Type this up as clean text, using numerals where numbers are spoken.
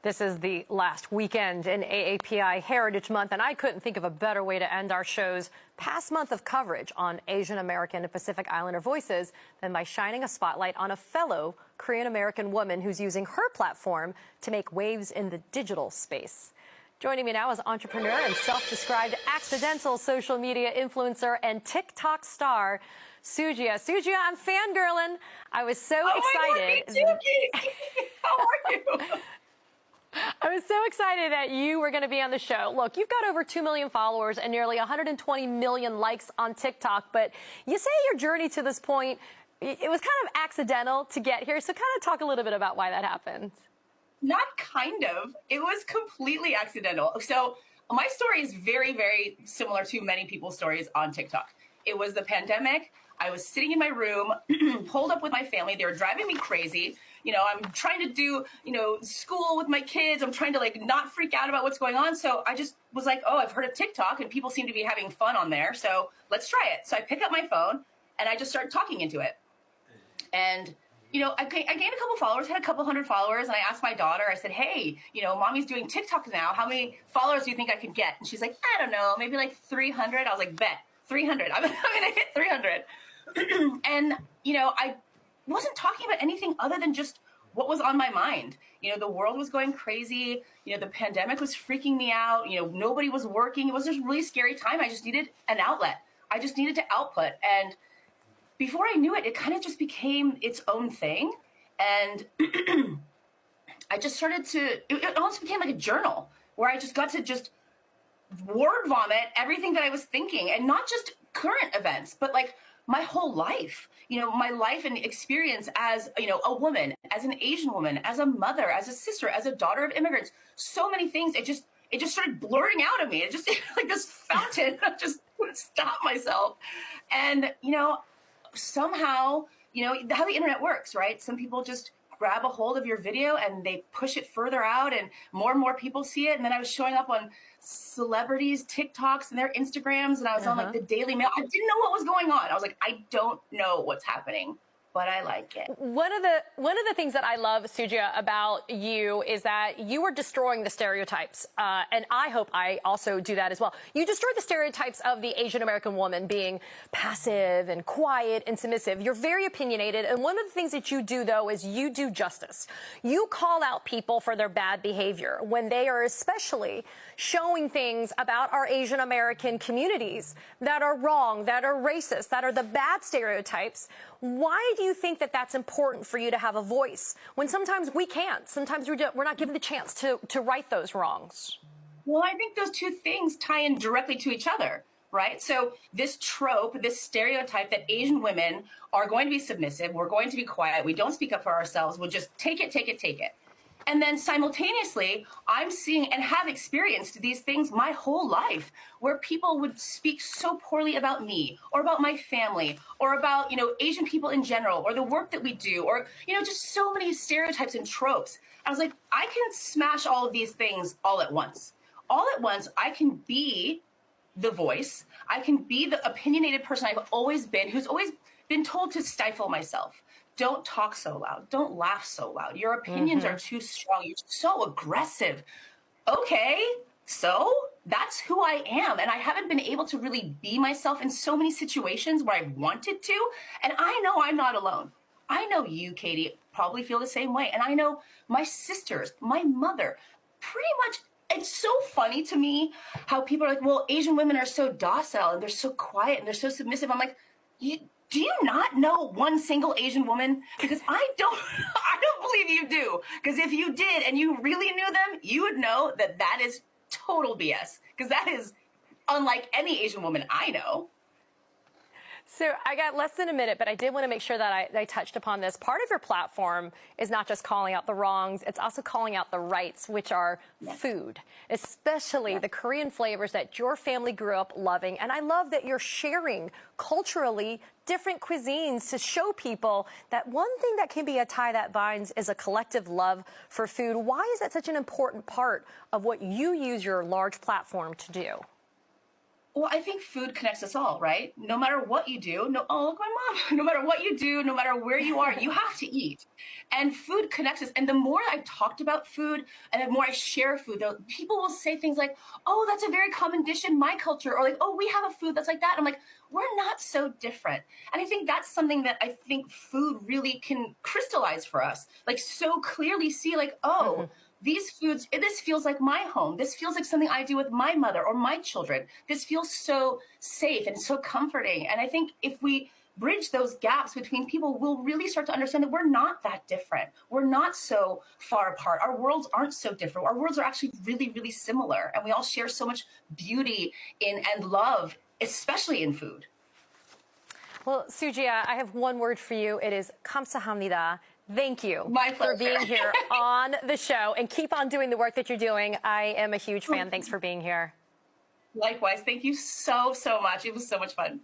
This is the last weekend in AAPI Heritage Month, and I couldn't think of a better way to end our show's past month of coverage on Asian American and Pacific Islander voices than by shining a spotlight on a fellow Korean American woman who's using her platform to make waves in the digital space. Joining me now is entrepreneur and self-described accidental social media influencer and TikTok star, Sujia. Sujia, I'm fangirling. I was so excited. My God, me too, How are you? I was so excited that you were going to be on the show. Look, you've got over 2 million followers and nearly 120 million likes on TikTok, but you say your journey to this point, it was kind of accidental to get here. So kind of talk a little bit about why that happened. Not kind of. It was completely accidental. So my story is very, very similar to many people's stories on TikTok. It was the pandemic. I was sitting in my room, holed up with my family. They were driving me crazy. You know, I'm trying to do, school with my kids. I'm trying to not freak out about what's going on. So I just was like, oh, I've heard of TikTok and people seem to be having fun on there. So let's try it. So I pick up my phone and I just started talking into it. And, I gained a couple followers, had a couple hundred followers. And I asked my daughter, I said, hey, mommy's doing TikTok now. How many followers do you think I could get? And she's like, I don't know, maybe like 300. I was like, bet 300. I'm going to hit 300. And, I wasn't talking about anything other than just what was on my mind. The world was going crazy. The pandemic was freaking me out. Nobody was working. It was just a really scary time. I just needed an outlet. I just needed to output. And before I knew it, it kind of just became its own thing. And I just started it almost became like a journal where I just got to just word vomit everything that I was thinking, and not just current events, but my whole life, my life and experience as, a woman, as an Asian woman, as a mother, as a sister, as a daughter of immigrants, so many things. It just started blurting out of me. It just like this fountain. I just couldn't stop myself. And, somehow, how the internet works, right? Some people just grab a hold of your video and they push it further out and more people see it. And then I was showing up on celebrities' TikToks and their Instagrams, and I was on the Daily Mail. I didn't know what was going on. I was like, I don't know what's happening, but I like it. One of the things that I love, Sujia, about you is that you are destroying the stereotypes, and I hope I also do that as well. You destroy the stereotypes of the Asian American woman being passive and quiet and submissive. You're very opinionated, and one of the things that you do, though, is you do justice. You call out people for their bad behavior when they are especially showing things about our Asian American communities that are wrong, that are racist, that are the bad stereotypes. Why do you think that that's important for you to have a voice when sometimes we can't? Sometimes we're not given the chance to right those wrongs. Well, I think those two things tie in directly to each other, right? So this trope, this stereotype that Asian women are going to be submissive, we're going to be quiet, we don't speak up for ourselves, we'll just take it. And then simultaneously, I'm seeing and have experienced these things my whole life where people would speak so poorly about me or about my family or about, Asian people in general or the work that we do or, just so many stereotypes and tropes. I was like, I can smash all of these things all at once. All at once, I can be the voice. I can be the opinionated person I've always been, who's always been told to stifle myself. Don't talk so loud. Don't laugh so loud. Your opinions are too strong. You're so aggressive. Okay, so that's who I am. And I haven't been able to really be myself in so many situations where I wanted to. And I know I'm not alone. I know you, Katie, probably feel the same way. And I know my sisters, my mother, pretty much. It's so funny to me how people are like, well, Asian women are so docile and they're so quiet and they're so submissive. I'm like, do you not know one single Asian woman? Because I don't believe you do. Because if you did and you really knew them, you would know that that is total BS. Because that is unlike any Asian woman I know. So I got less than a minute, but I did want to make sure that I touched upon this. Part of your platform is not just calling out the wrongs, it's also calling out the rights, which are food, especially the Korean flavors that your family grew up loving. And I love that you're sharing culturally different cuisines to show people that one thing that can be a tie that binds is a collective love for food. Why is that such an important part of what you use your large platform to do? Well, I think food connects us all, right? No matter what you do, no, oh, look, my mom, no matter what you do, no matter where you are, you have to eat. And food connects us. And the more I've talked about food and the more I share food, people will say things like, oh, that's a very common dish in my culture. Or like, oh, we have a food that's like that. I'm like, we're not so different. And I think that's something that I think food really can crystallize for us. Like so clearly see like, oh, these foods, this feels like my home. This feels like something I do with my mother or my children. This feels so safe and so comforting. And I think if we bridge those gaps between people, we'll really start to understand that we're not that different. We're not so far apart. Our worlds aren't so different. Our worlds are actually really, really similar. And we all share so much beauty in and love, especially in food. Well, Sujia, I have one word for you. It is 감사합니다. Thank you My for pleasure. being here on the show, and keep on doing the work that you're doing. I am a huge fan. Thanks for being here. Likewise. Thank you so, so much. It was so much fun.